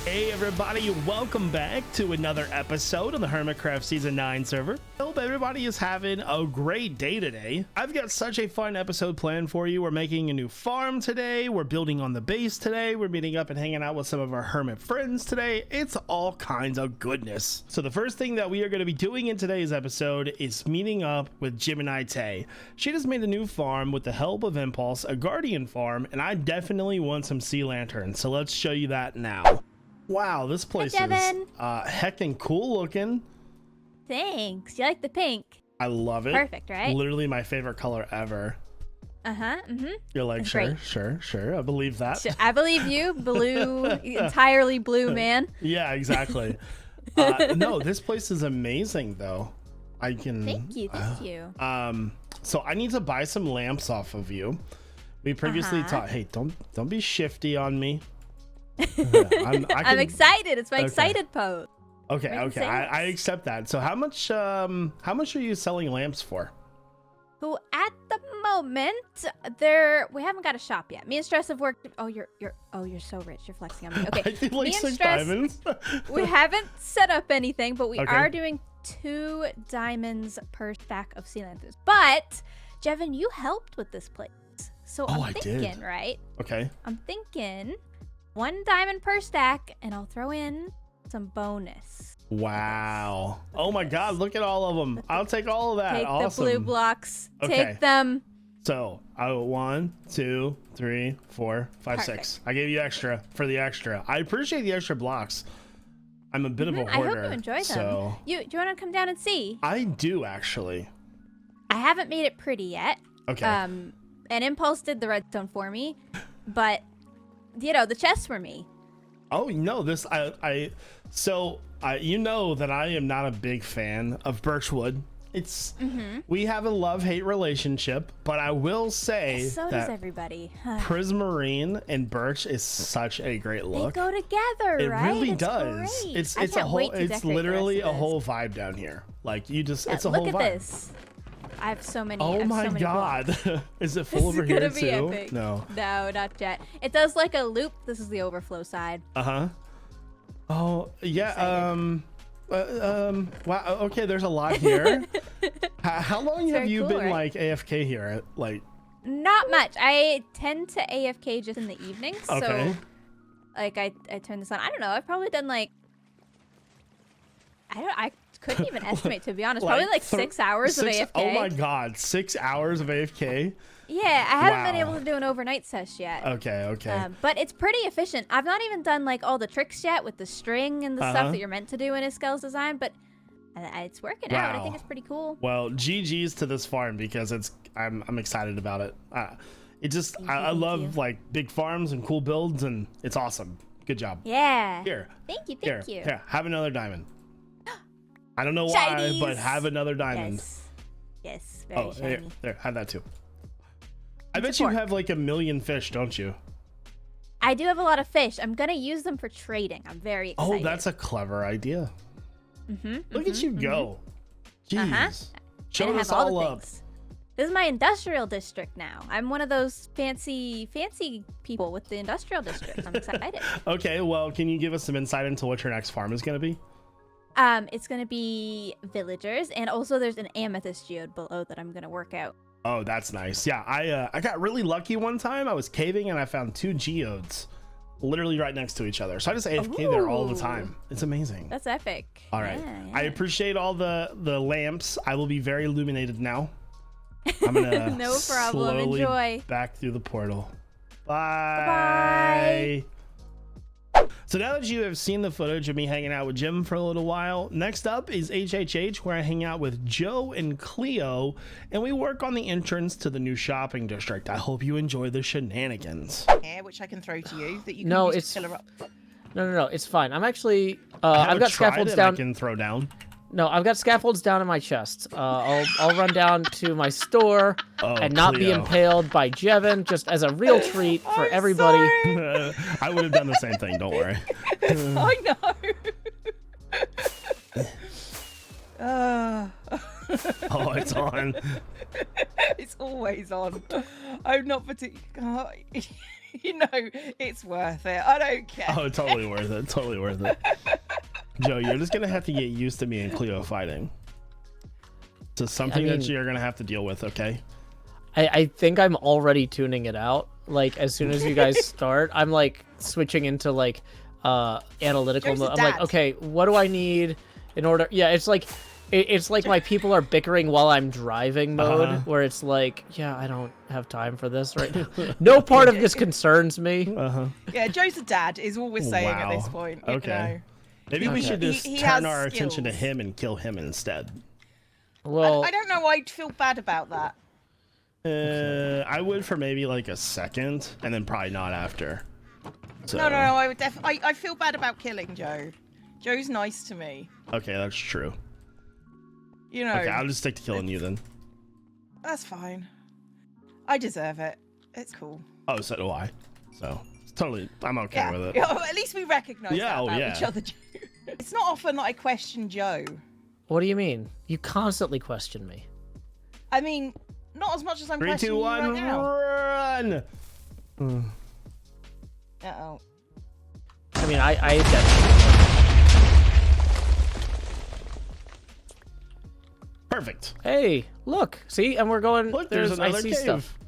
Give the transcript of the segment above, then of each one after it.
Hey everybody, welcome back to another episode on the Hermitcraft Season 9 server. I hope everybody is having a great day today. I've got such a fun episode planned for you. We're making a new farm today. We're building on the base today. We're meeting up and hanging out with some of our hermit friends today. It's all kinds of goodness. So the first thing that we are going to be doing in today's episode is meeting up with Gemini Tay. She just made a new farm with the help of Impulse, a guardian farm, and I definitely want some sea lanterns. So let's show you that now. Wow, this place is heckin' cool looking. Thanks. You like the pink? I love it. Perfect, right? Literally my favorite color ever. You're like, sure. I believe that. I believe you. Blue, entirely blue, man. Yeah, exactly. No, this place is amazing, though. I can. Thank you. So I need to buy some lamps off of you. We previously taught. Hey, don't be shifty on me. I'm excited. It's my excited pose. Okay. I accept that. So how much are you selling lamps for? So at the moment, we haven't got a shop yet. Me and Stress have worked. Oh, you're so rich. You're flexing on me. Okay. I feel like 6 diamonds. We haven't set up anything, but we are doing 2 diamonds per stack of sea lanterns. But Jevin, you helped with this place, so I'm thinking, right? Okay. I'm thinking 1 diamond per stack, and I'll throw in some bonus. Wow. Oh my god, look at all of them. I'll take all of that. Take awesome. the blue blocks. Okay. Take them. So, 1, 2, 3, 4, 5, Perfect. 6. I gave you extra for the extra. I appreciate the extra blocks. I'm a bit of a hoarder. I hope you enjoy them. So... Do you want to come down and see? I do, actually. I haven't made it pretty yet. Okay. And Impulse did the redstone for me, but you know, the chests were me. Oh no, this you know that I am not a big fan of birchwood. It's we have a love-hate relationship, but I will say so that does everybody. prismarine and birch is such a great look. They go together, it right? really it's does. Great. It's a whole. It's literally a whole vibe down here. Like you just, it's a whole vibe. Look at this. I have so many. Oh my god, is it full over here too? Epic. No, not yet. It does like a loop. This is the overflow side. Oh yeah. Wow. Okay, there's a lot here. How long have you been like AFK here? Like. Not much. I tend to AFK just in the evenings. So, like, I turn this on. I don't know. I've probably done like. I couldn't even estimate, to be honest. Probably like 6 hours of AFK. Oh my god, 6 hours of AFK? Yeah, I haven't been able to do an overnight sesh yet. Okay. But it's pretty efficient. I've not even done like all the tricks yet with the string and the stuff that you're meant to do in Iskel's design, but it's working out. I think it's pretty cool. Well, GG's to this farm because I'm excited about it. I love like big farms and cool builds, and it's awesome. Good job. Yeah. Here. Thank you. Here, have another diamond. I don't know why, but have another diamond. Yes, very shiny. There, have that too. I bet you have like 1 million fish, don't you? I do have a lot of fish. I'm gonna use them for trading. I'm very excited. Oh, that's a clever idea. Look at you go. Jeez. Show us all up. This is my industrial district now. I'm one of those fancy people with the industrial district. I'm excited. Okay, well, can you give us some insight into what your next farm is gonna be? It's gonna be villagers, and also there's an amethyst geode below that I'm gonna work out. Oh, that's nice. Yeah, I got really lucky one time. I was caving and I found 2 geodes literally right next to each other. So I just AFK there all the time. It's amazing. That's epic. All right. Yeah. I appreciate all the lamps. I will be very illuminated now. I'm gonna no problem. slowly Enjoy. Back through the portal. Bye. So now that you have seen the footage of me hanging out with Jim for a little while, next up is HHH, where I hang out with Joe and Cleo, and we work on the entrance to the new shopping district. I hope you enjoy the shenanigans. Yeah, which I can throw to you that you can use to fill her up. No, it's fine. I'm actually I've got scaffolds down. I can throw down. No, I've got scaffolds down in my chest. I'll run down to my store and not be impaled by Jevin, just as a real treat for everybody. I would have done the same thing. Don't worry. I know. Oh, it's on. It's always on. I'm not particularly. You know, it's worth it. I don't care. Oh, totally worth it. Totally worth it. Joe, you're just gonna have to get used to me and Cleo fighting. So something that you're gonna have to deal with, okay? I think I'm already tuning it out. Like as soon as you guys start, I'm like switching into like analytical mode. I'm like, okay, what do I need in order? Yeah, it's like my people are bickering while I'm driving mode, where it's like, yeah, I don't have time for this right now. No part of this concerns me. Yeah, Joe's a dad is all we're saying at this point. Okay. You know. Maybe we should just turn our attention to him and kill him instead. Well, I don't know why I'd feel bad about that. I would for maybe like a second, and then probably not after. So. No, I would definitely. I feel bad about killing Joe. Joe's nice to me. Okay, that's true. You know. Okay, I'll just stick to killing you then. That's fine. I deserve it. It's cool. Oh, so do I. So it's totally, I'm okay with it. Yeah, well, at least we recognize that about each other. It's not often that I question Joe. What do you mean? You constantly question me. I mean, not as much as I'm 3, 2, questioning 1, you right now. run! Uh-oh. I mean, I definitely. Perfect. Hey, look, see, and we're going. Look, there's another I see cave. stuff.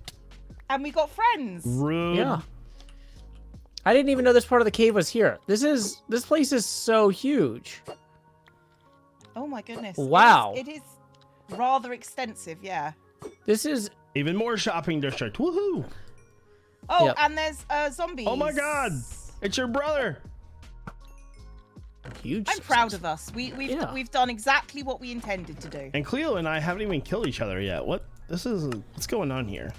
And we got friends. Rude. Yeah. I didn't even know this part of the cave was here. This place is so huge. Oh my goodness. Wow. It is rather extensive, yeah. This is Even more shopping district. Woohoo! Oh, Yep. and there's zombies. Oh my god! It's your brother! huge. I'm proud of us. We've done exactly what we intended to do. And Cleo and I haven't even killed each other yet. What's going on here?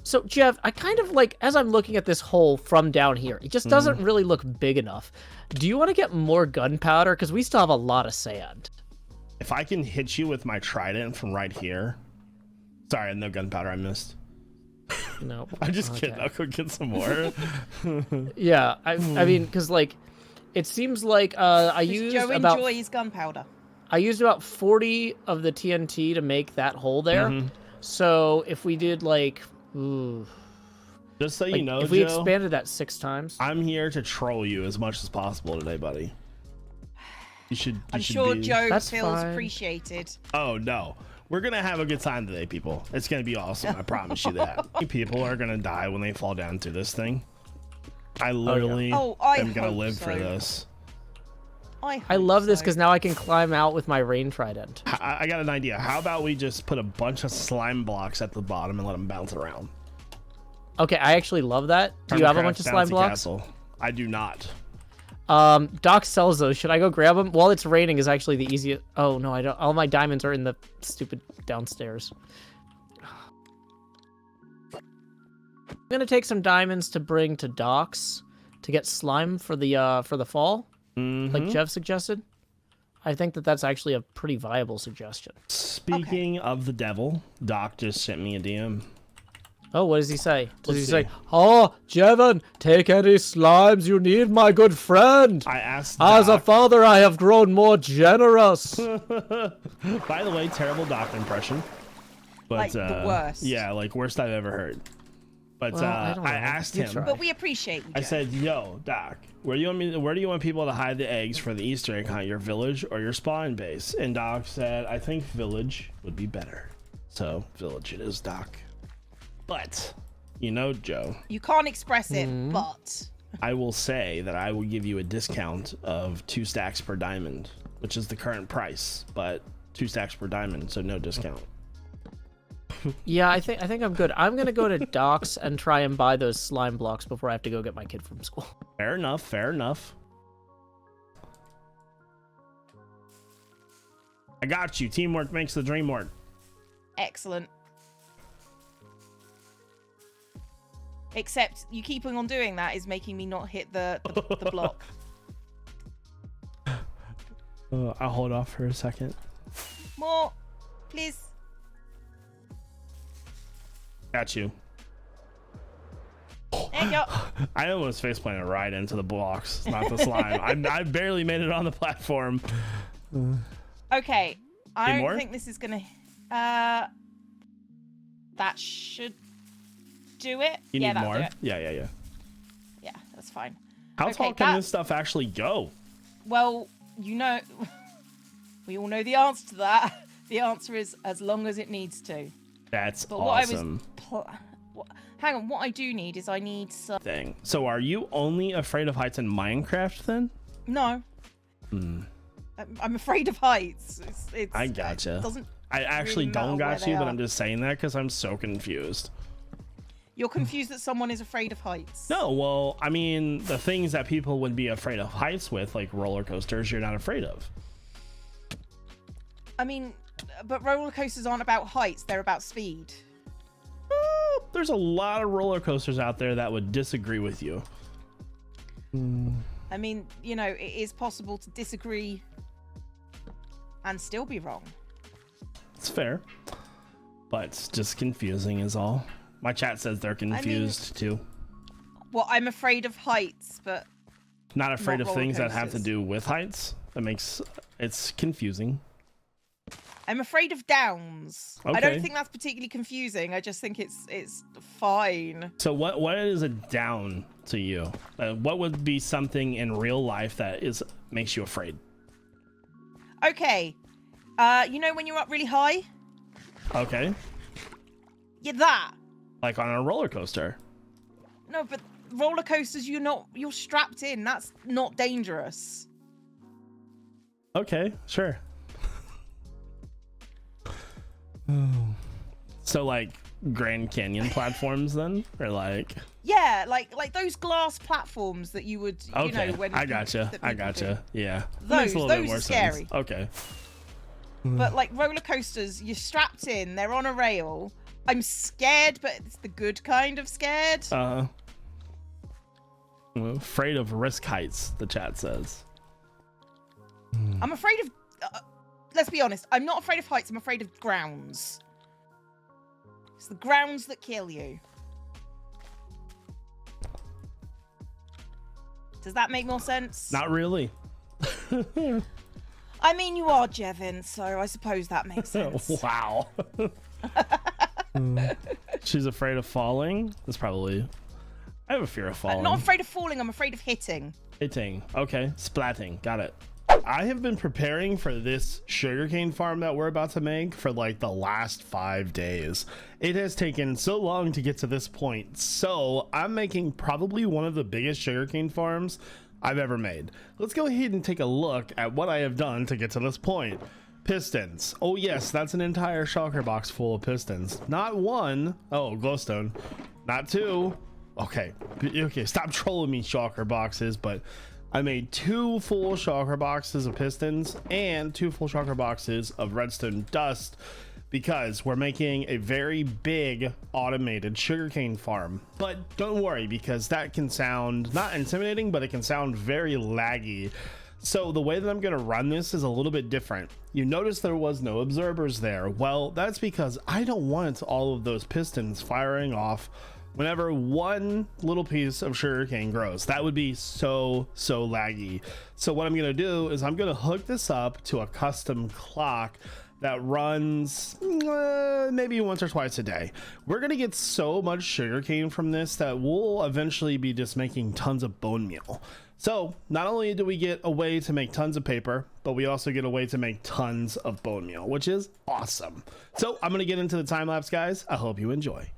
So, Jeff, I kind of like, as I'm looking at this hole from down here, it just doesn't really look big enough. Do you want to get more gunpowder? Because we still have a lot of sand. If I can hit you with my trident from right here. Sorry, no gunpowder, I missed. No. I'm just kidding. I'll go get some more. Yeah, I mean, because, like, it seems like I used Joe about... enjoys gunpowder. I used about 40 of the TNT to make that hole there. So if we did, like... Ooh. Just so you know, if we Joe, expanded that 6 times. I'm here to troll you as much as possible today, buddy. I'm sure Joe That's feels fine. appreciated. Oh no, we're gonna have a good time today, people. It's gonna be awesome. I promise you that. People are gonna die when they fall down to this thing. I literally am gonna live for this. I love this because now I can climb out with my rain trident. I got an idea. How about we just put a bunch of slime blocks at the bottom and let them bounce around? Okay, I actually love that. Do you have a bunch of slime blocks? Castle. I do not. Doc sells those. Should I go grab them? While it's raining is actually the easiest. Oh, no, I don't. All my diamonds are in the stupid downstairs. I'm going to take some diamonds to bring to Doc's to get slime for the fall, like Jeff suggested. I think that's actually a pretty viable suggestion. Speaking of the devil, Doc just sent me a DM. Oh, what does he say? Does he say, "Oh, Jevin, take any slimes you need, my good friend. I asked As Doc, a father, I have grown more generous." By the way, terrible Doc impression. But, like the worst. Yeah, like worst I've ever heard. But Well, I don't know. I asked You him. try. But we appreciate you, I Joe. said, "Yo, Doc, where do you want people to hide the eggs for the Easter egg hunt? Your village or your spawn base?" And Doc said, "I think village would be better." So village it is, Doc. But you know, Joe, You can't express it, but I will say that I will give you a discount of 2 stacks per diamond, which is the current price, but 2 stacks per diamond, so no discount. Yeah, I think I'm good. I'm gonna go to Doc's and try and buy those slime blocks before I have to go get my kid from school. Fair enough. Fair enough. I got you. Teamwork makes the dream work. excellent. Except you keeping on doing that is making me not hit the block. I'll hold off for a second. More, please. Got you. There you go. I almost faceplanted right into the blocks, not the slime. I barely made it on the platform. Okay, I Need don't more? think this is gonna. That should do it. You Yeah, need that'll more? do it. Yeah. That's fine. How tall can this stuff actually go? Well, you know, we all know the answer to that. The answer is as long as it needs to. That's awesome. Hang on, what I do need is I need something. So are you only afraid of heights in Minecraft then? No. I'm afraid of heights. I gotcha. I actually really don't got you, but I'm just saying that because I'm so confused. You're confused that someone is afraid of heights? No, well, I mean, the things that people would be afraid of heights with, like roller coasters, you're not afraid of. I mean, but roller coasters aren't about heights, they're about speed. There's a lot of roller coasters out there that would disagree with you. I mean, you know, it is possible to disagree and still be wrong. It's fair, but it's just confusing is all. My chat says they're confused too. Well, I'm afraid of heights, but not afraid of things that have to do with heights. It's confusing. I'm afraid of downs. Okay. I don't think that's particularly confusing. I just think it's fine. So what is a down to you? What would be something in real life that makes you afraid? Okay. You know when you're up really high? Okay. Yeah, that. Like on a roller coaster. No, but roller coasters, you're strapped in. That's not dangerous. Okay, sure. So like Grand Canyon platforms then, or like? Yeah, like those glass platforms that you would, you know, when I gotcha. Yeah, those are scary. Sense. Okay. But like roller coasters, you're strapped in. They're on a rail. I'm scared, but it's the good kind of scared. I'm afraid of risk heights. The chat says. I'm afraid of. Let's be honest. I'm not afraid of heights. I'm afraid of grounds. It's the grounds that kill you. Does that make more sense? Not really. I mean, you are Jevin, so I suppose that makes sense. Wow. She's afraid of falling. That's probably. I have a fear of falling. I'm not afraid of falling. I'm afraid of hitting. Hitting. Okay. Splatting. Got it. I have been preparing for this sugarcane farm that we're about to make for like the last 5 days. It has taken so long to get to this point. So I'm making probably one of the biggest sugarcane farms I've ever made. Let's go ahead and take a look at what I have done to get to this point. Pistons. Oh yes, that's an entire shulker box full of pistons. Not one. Oh, glowstone. Not two. Okay. Stop trolling me, shulker boxes. But I made 2 full shulker boxes of pistons and 2 full shulker boxes of redstone dust because we're making a very big automated sugarcane farm. But don't worry, because that can sound not intimidating, but it can sound very laggy. So the way that I'm going to run this is a little bit different. You notice there was no observers there. Well, that's because I don't want all of those pistons firing off whenever one little piece of sugarcane grows. That would be so laggy. So what I'm going to do is I'm going to hook this up to a custom clock that runs maybe once or twice a day. We're going to get so much sugarcane from this that we'll eventually be just making tons of bone meal. So not only do we get a way to make tons of paper, but we also get a way to make tons of bone meal, which is awesome. So I'm going to get into the time lapse, guys. I hope you enjoy.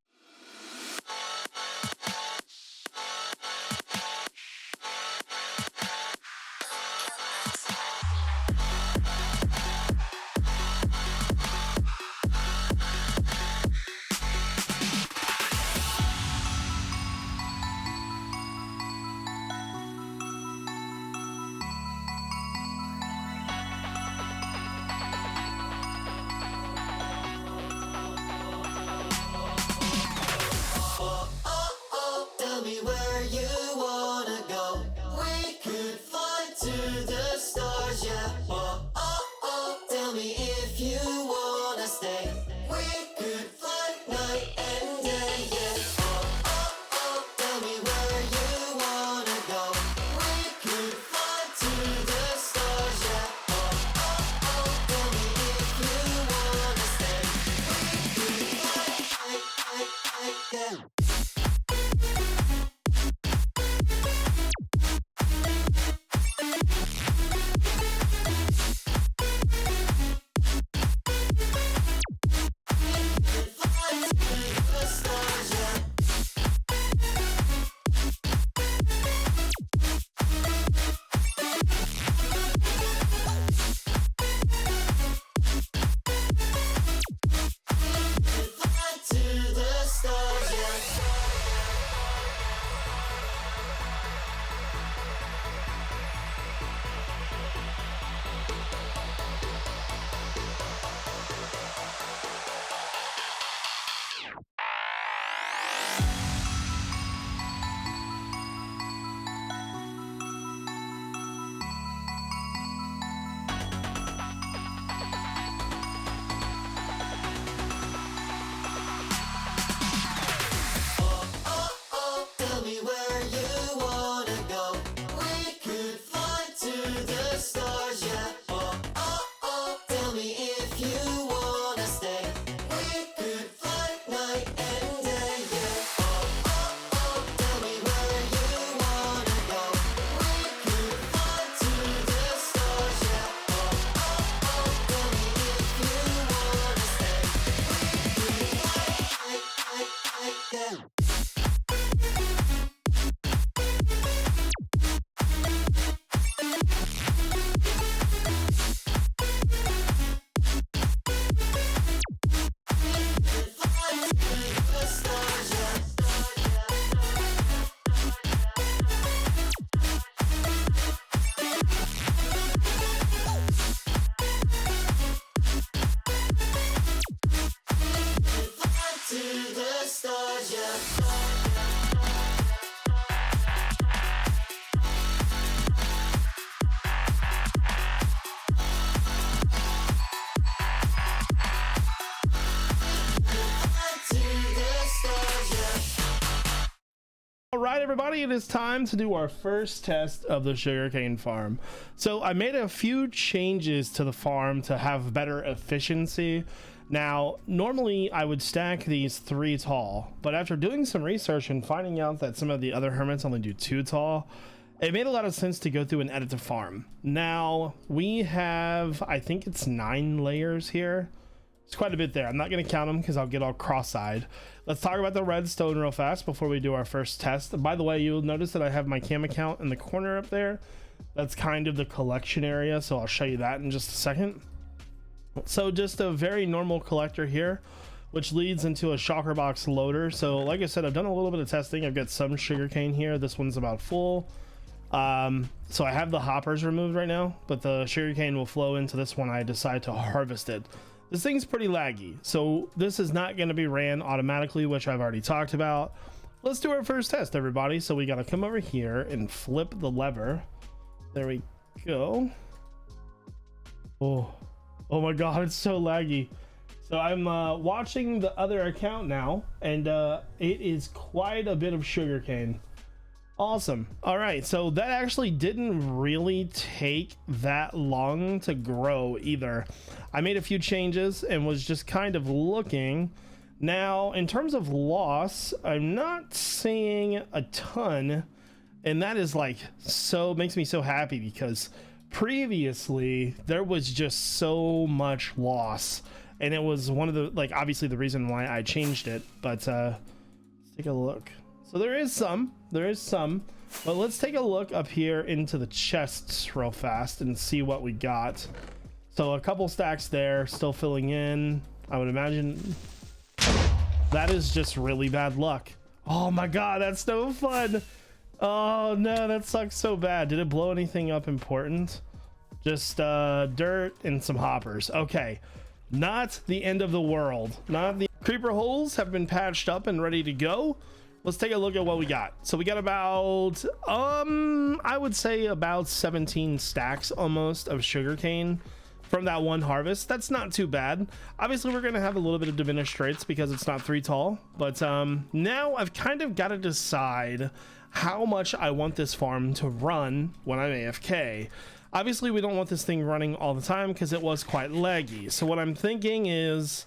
All right, everybody, it is time to do our first test of the sugarcane farm. So I made a few changes to the farm to have better efficiency. Now, normally I would stack these 3 tall, but after doing some research and finding out that some of the other hermits only do 2 tall, it made a lot of sense to go through and edit the farm. Now, we have, I think it's 9 layers here. It's quite a bit there. I'm not going to count them because I'll get all cross-eyed. Let's talk about the redstone real fast before we do our first test. By the way, you'll notice that I have my cam account in the corner up there. That's kind of the collection area, so I'll show you that in just a second. So just a very normal collector here, which leads into a shulker box loader. So like I said, I've done a little bit of testing. I've got some sugarcane here. This one's about full. So I have the hoppers removed right now, but the sugarcane will flow into this one. I decide to harvest it. This thing's pretty laggy, so this is not going to be ran automatically, which I've already talked about. Let's do our first test, everybody. So we got to come over here and flip the lever. There we go. Oh my god, it's so laggy. So I'm watching the other account now, and it is quite a bit of sugarcane. Awesome. All right, so that actually didn't really take that long to grow either. I made a few changes and was just kind of looking. Now, in terms of loss, I'm not seeing a ton, and that is like makes me so happy, because previously there was just so much loss, and it was one of the, like, obviously the reason why I changed it. But let's take a look. So there is some, but let's take a look up here into the chests real fast and see what we got. So a couple stacks there, still filling in. I would imagine that is just really bad luck. Oh my god, that's no fun. Oh no, that sucks so bad. Did it blow anything up important? Just dirt and some hoppers. Okay, not the end of the world. Not the creeper holes have been patched up and ready to go. Let's take a look at what we got. So we got about I would say about 17 stacks almost of sugarcane from that one harvest. That's not too bad. Obviously we're gonna have a little bit of diminished rates because it's not 3 tall, but now I've kind of got to decide how much I want this farm to run when I'm AFK. Obviously we don't want this thing running all the time because it was quite laggy. So what I'm thinking is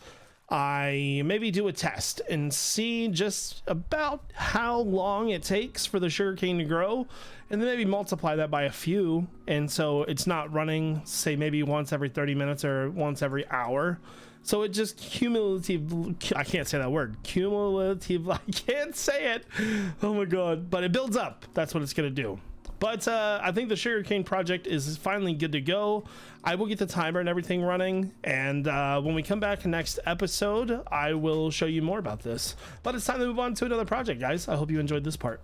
I maybe do a test and see just about how long it takes for the sugarcane to grow, and then maybe multiply that by a few, and so it's not running, say, maybe once every 30 minutes or once every hour. So it just I can't say that word. Cumulative, I can't say it. Oh my god. But it builds up. That's what it's gonna do. But I think the sugarcane project is finally good to go. I will get the timer and everything running, and when we come back next episode, I will show you more about this. But it's time to move on to another project, guys. I hope you enjoyed this part.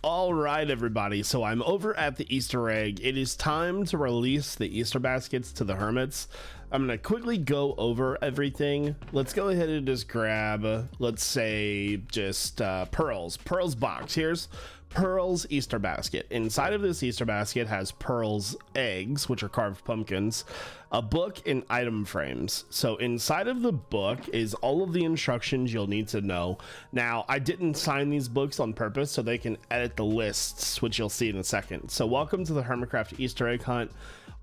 All right, everybody, so I'm over at the Easter egg. It is time to release the Easter baskets to the hermits. I'm gonna quickly go over everything. Let's go ahead and just grab, let's say, just Pearl's box. Here's Pearl's Easter basket. Inside of this Easter basket has Pearl's eggs, which are carved pumpkins, a book, and item frames. So inside of the book is all of the instructions you'll need to know. Now, I didn't sign these books on purpose so they can edit the lists, which you'll see in a second. So welcome to the Hermitcraft Easter egg hunt.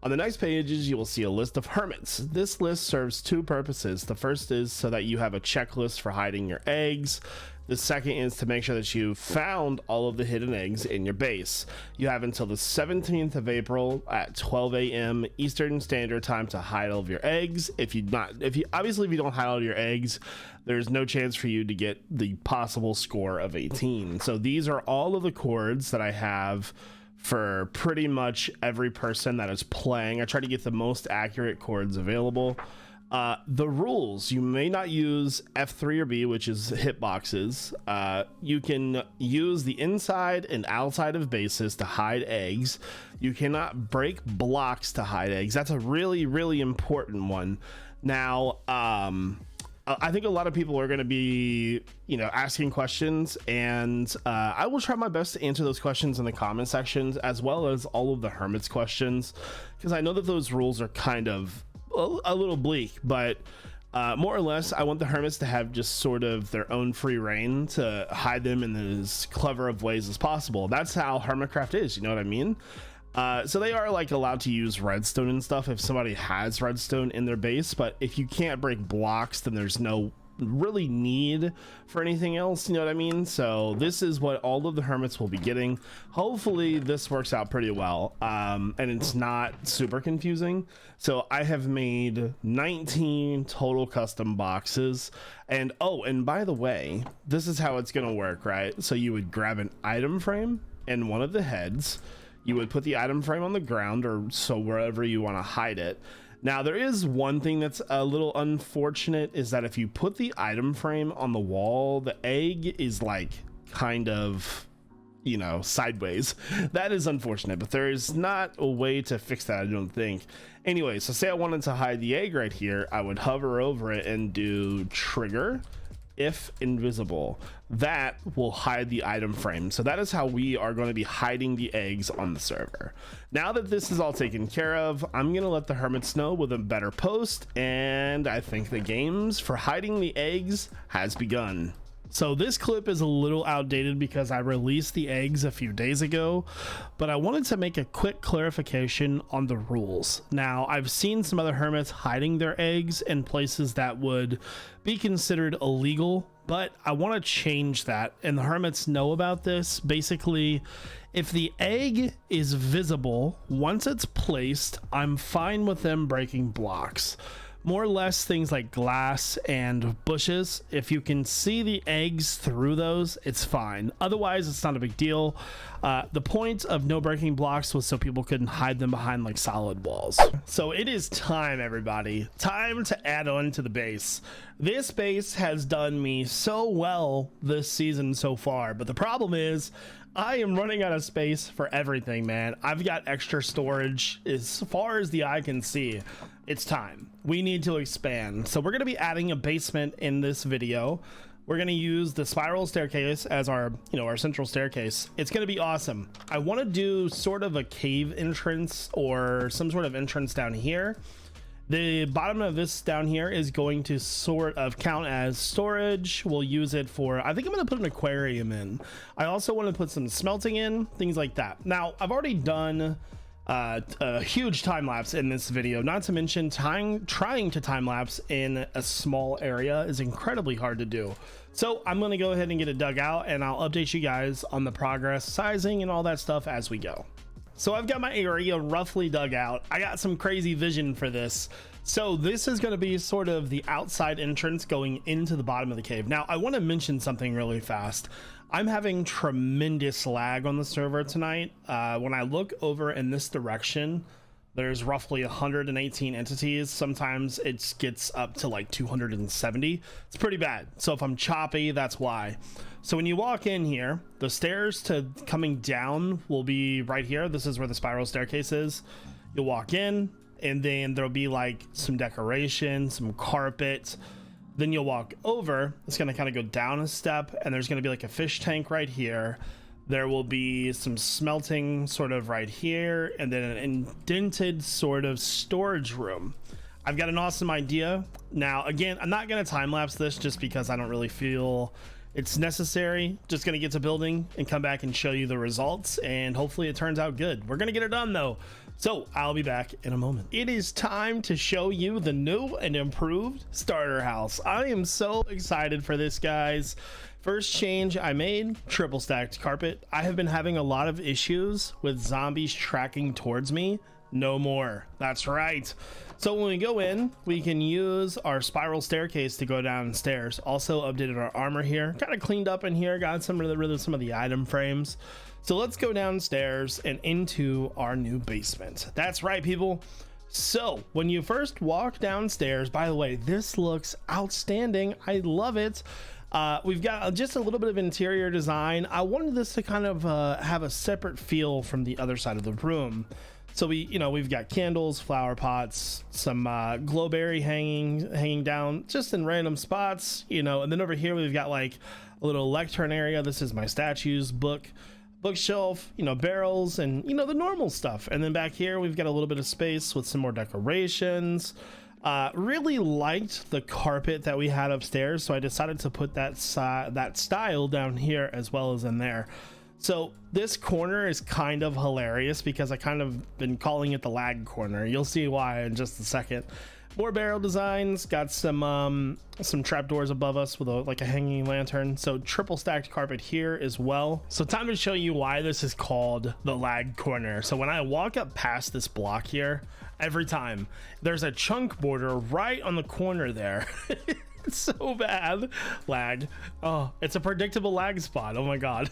On the next pages, you will see a list of hermits. This list serves 2 purposes. The first is so that you have a checklist for hiding your eggs. The second is to make sure that you found all of the hidden eggs in your base. You have until the 17th of April at 12 a.m. Eastern Standard Time to hide all of your eggs. If you don't hide all your eggs, there's no chance for you to get the possible score of 18. So these are all of the chords that I have for pretty much every person that is playing. I try to get the most accurate chords available. The rules: you may not use F3 or B, which is hitboxes. You can use the inside and outside of bases to hide eggs. You cannot break blocks to hide eggs. That's a really, really important one. Now, I think a lot of people are going to be, asking questions, and I will try my best to answer those questions in the comment sections, as well as all of the hermits questions, because I know that those rules are kind of a little bleak, but More or less, I want the hermits to have just sort of their own free reign to hide them in as clever of ways as possible. That's how Hermitcraft is, you know what I mean? So they are like allowed to use redstone and stuff if somebody has redstone in their base, but if you can't break blocks, then there's no really need for anything else, you know what I mean? So this is what all of the hermits will be getting. Hopefully this works out pretty well, and it's not super confusing. So I have made 19 total custom boxes, and oh, and by the way, this is how it's gonna work, right? So you would grab an item frame and one of the heads. You would put the item frame on the ground, or so wherever you want to hide it. Now, there is one thing that's a little unfortunate, is that if you put the item frame on the wall, the egg is like kind of, you know, sideways. That is unfortunate, but there is not a way to fix that, I don't think. Anyway, so say I wanted to hide the egg right here, I would hover over it and do trigger if invisible. That will hide the item frame. So that is how we are going to be hiding the eggs on the server. Now that this is all taken care of, I'm going to let the hermits know with a better post, and I think the games for hiding the eggs has begun. So this clip is a little outdated because I released the eggs a few days ago, but I wanted to make a quick clarification on the rules. Now, I've seen some other hermits hiding their eggs in places that would be considered illegal, but I want to change that, and the hermits know about this. Basically, if the egg is visible once it's placed, I'm fine with them breaking blocks. More or less things like glass and bushes. If you can see the eggs through those, it's fine. Otherwise, it's not a big deal. The point of no breaking blocks was so people couldn't hide them behind like solid walls. So it is time, everybody. Time to add on to the base. This base has done me so well this season so far, but the problem is I am running out of space for everything, man. I've got extra storage as far as the eye can see. It's time. We need to expand. So we're going to be adding a basement in this video. We're going to use the spiral staircase as our, our central staircase. It's going to be awesome. I want to do sort of a cave entrance or some sort of entrance down here. The bottom of this down here is going to sort of count as storage. We'll use it for, I think I'm going to put an aquarium in. I also want to put some smelting in, things like that. Now, I've already done a huge time lapse in this video, not to mention trying to time lapse in a small area is incredibly hard to do. So I'm going to go ahead and get it dug out, and I'll update you guys on the progress, sizing, and all that stuff as we go. So I've got my area roughly dug out. I got some crazy vision for this. So this is going to be sort of the outside entrance going into the bottom of the cave. Now, I want to mention something really fast. I'm having tremendous lag on the server tonight. When I look over in this direction, there's roughly 118 entities. Sometimes it gets up to like 270. It's pretty bad. So if I'm choppy, that's why. So when you walk in here, the stairs to coming down will be right here. This is where the spiral staircase is. You'll walk in, and then there'll be like some decoration, some carpet. Then you'll walk over. It's going to kind of go down a step, and there's going to be like a fish tank right here. There will be some smelting sort of right here, and then an indented sort of storage room. I've got an awesome idea. Now, again, I'm not going to time lapse this just because I don't really feel it's necessary. Just going to get to building and come back and show you the results, and hopefully it turns out good. We're going to get it done though. So I'll be back in a moment. It is time to show you the new and improved starter house. I am so excited for this, guys. First change I made, triple stacked carpet. I have been having a lot of issues with zombies tracking towards me. No more. That's right. So when we go in, we can use our spiral staircase to go downstairs. Also updated our armor here, kind of cleaned up in here, got rid of some of the item frames. So let's go downstairs and into our new basement. That's right, people. So when you first walk downstairs, by the way, this looks outstanding. I love it. We've got just a little bit of interior design. I wanted this to kind of have a separate feel from the other side of the room. So we've got candles, flower pots, some glowberry hanging down just in random spots, and then over here we've got like a little lectern area. This is my statues, bookshelf, barrels, and the normal stuff. And then back here we've got a little bit of space with some more decorations. Really liked the carpet that we had upstairs, so I decided to put that style down here as well as in there. So this corner is kind of hilarious because I kind of been calling it the lag corner. You'll see why in just a second. More barrel designs, got some trapdoors above us with like a hanging lantern. So triple stacked carpet here as well. So time to show you why this is called the lag corner. So when I walk up past this block here, every time there's a chunk border right on the corner there. It's so bad. Lag. Oh, it's a predictable lag spot. Oh my god.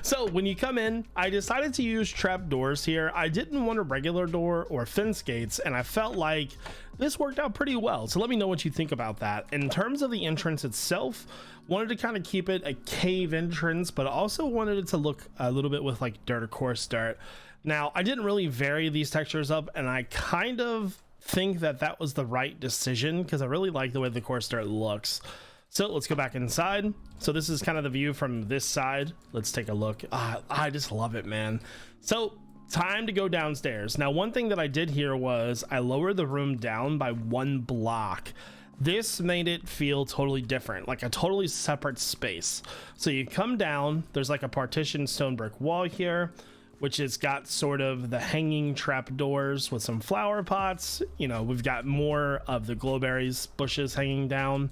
So when you come in, I decided to use trap doors here. I didn't want a regular door or fence gates, and I felt like this worked out pretty well. So let me know what you think about that. In terms of the entrance itself, wanted to kind of keep it a cave entrance, but also wanted it to look a little bit with like dirt or coarse dirt. Now, I didn't really vary these textures up, and I kind of think that was the right decision because I really like the way the coarse dirt looks. So let's go back inside. So this is kind of the view from this side. Let's take a look. I just love it, man. So time to go downstairs. Now, one thing that I did here was I lowered the room down by 1 block. This made it feel totally different, like a totally separate space. So you come down, there's like a partitioned stone brick wall here, which has got sort of the hanging trap doors with some flower pots. You know, we've got more of the glowberries bushes hanging down.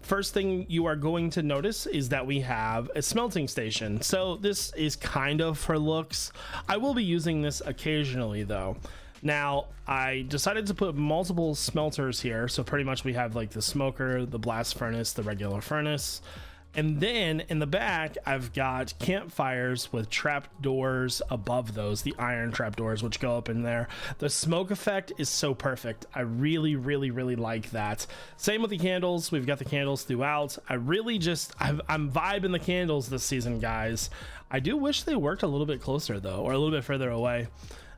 First thing you are going to notice is that we have a smelting station. So this is kind of for looks. I will be using this occasionally though. Now, I decided to put multiple smelters here. So pretty much we have like the smoker, the blast furnace, the regular furnace. And then in the back, I've got campfires with trap doors above those, the iron trap doors, which go up in there. The smoke effect is so perfect. I really, really, really like that. Same with the candles. We've got the candles throughout. I'm vibing the candles this season, guys. I do wish they worked a little bit closer though, or a little bit further away.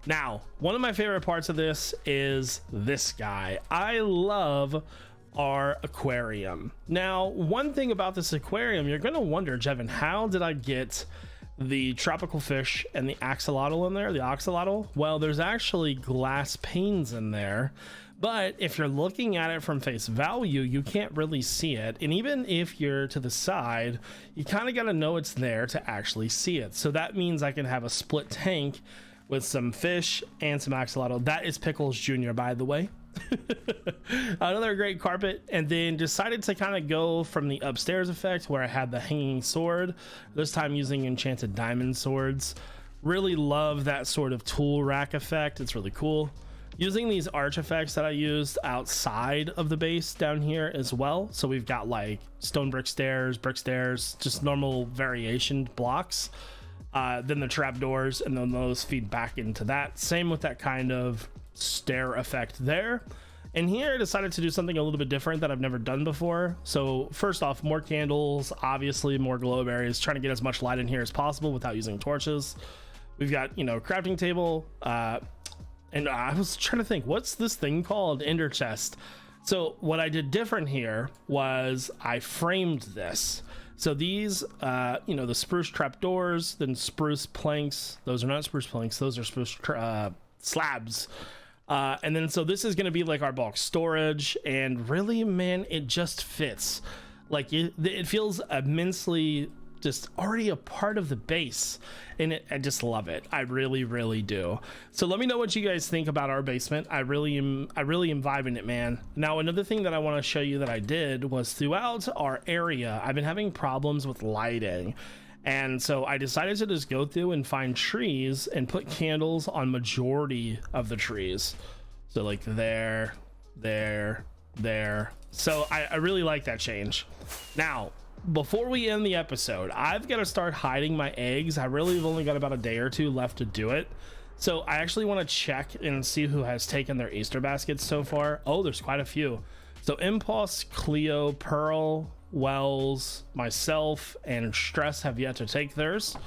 Now, one of my favorite parts of this is this guy. I love our aquarium. Now, one thing about this aquarium, you're gonna wonder, Jevin, how did I get the tropical fish and the axolotl in there, the oxalotl? Well, there's actually glass panes in there, but if you're looking at it from face value, you can't really see it. And even if you're to the side, you kind of got to know it's there to actually see it. So that means I can have a split tank with some fish and some axolotl. That is Pickles Jr., by the way. Another great carpet. And then decided to kind of go from the upstairs effect where I had the hanging sword, this time using enchanted diamond swords. Really love that sort of tool rack effect. It's really cool. Using these arch effects that I used outside of the base down here as well. So we've got like stone brick stairs, just normal variation blocks. Then the trap doors, and then those feed back into that. Same with that kind of stair effect there. And here I decided to do something a little bit different that I've never done before. So first off, more candles, obviously more glowberries, trying to get as much light in here as possible without using torches. We've got, you know, crafting table, and I was trying to think, what's this thing called? Ender chest. So what I did different here was I framed this. So these, you know, the spruce trap doors, then spruce planks. Those are not spruce planks. Those are spruce slabs. And then so this is going to be like our bulk storage, and really, man, it just fits. Like it feels immensely just already a part of the base, and I just love it. I really, really do. So let me know what you guys think about our basement. I really am vibing it, man. Now, another thing that I want to show you that I did was throughout our area, I've been having problems with lighting. And so I decided to just go through and find trees and put candles on majority of the trees. So like there. So I really like that change. Now, before we end the episode, I've got to start hiding my eggs. I really have only got about a day or two left to do it. So I actually want to check and see who has taken their Easter baskets so far. Oh, there's quite a few. So Impulse, Cleo, Pearl, Wells, myself, and Stress have yet to take theirs.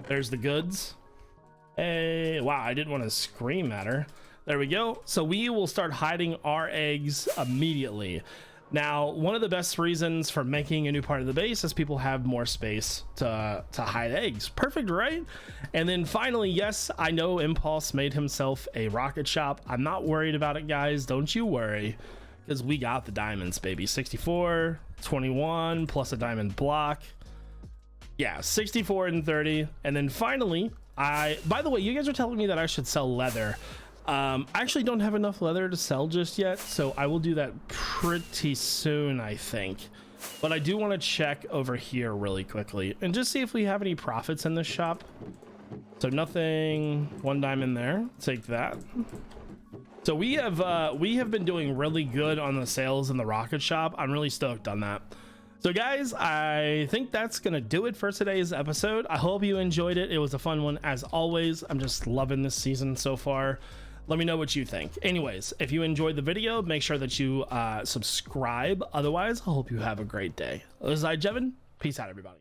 There's the goods. Hey, wow, I didn't want to scream at her. There we go. So we will start hiding our eggs immediately. Now, one of the best reasons for making a new part of the base is people have more space to hide eggs. Perfect, right? And then finally, yes, I know Impulse made himself a rocket shop. I'm not worried about it, guys. Don't you worry, because we got the diamonds, baby. 64, 21, plus a diamond block. Yeah, 64 and 30. And then finally, by the way, you guys are telling me that I should sell leather. I actually don't have enough leather to sell just yet, so I will do that pretty soon, I think. But I do want to check over here really quickly and just see if we have any profits in this shop. So nothing, 1 diamond there. Take that. So we have been doing really good on the sales in the rocket shop. I'm really stoked on that. So guys, I think that's gonna do it for today's episode. I hope you enjoyed it. It was a fun one as always. I'm just loving this season so far. Let me know what you think. Anyways, if you enjoyed the video, make sure that you subscribe. Otherwise, I hope you have a great day. This is iJevin. Peace out, everybody.